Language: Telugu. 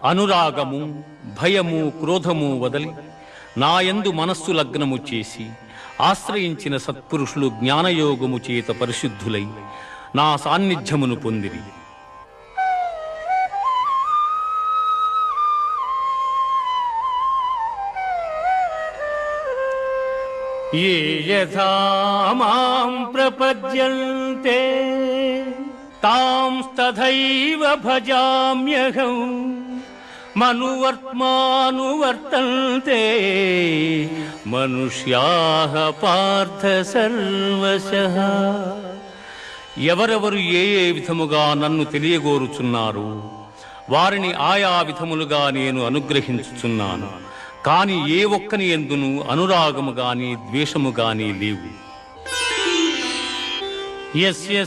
అనురాగము భయము క్రోధము వదలి నాయందు మనస్సు లగ్నము చేసి ఆశ్రయించిన సత్పురుషులు జ్ఞానయోగము చేత పరిశుద్ధులై నా సాన్నిధ్యమును పొందిరి. ఏ యథా మాం ప్రపద్యంతే తాంస్తథైవ భజామ్యహం మనువర్త్మానువర్తంతే మనుష్యాః పార్థ సర్వశః. ఎవరెవరు ఏ ఏ విధముగా నన్ను తెలియగోరుచున్నారు వారిని ఆయా విధములుగా నేను అనుగ్రహించుచున్నాను. కాని ఏ ఒక్కని యందును అనురాగము గాని ద్వేషము గాని లేవు. యస్య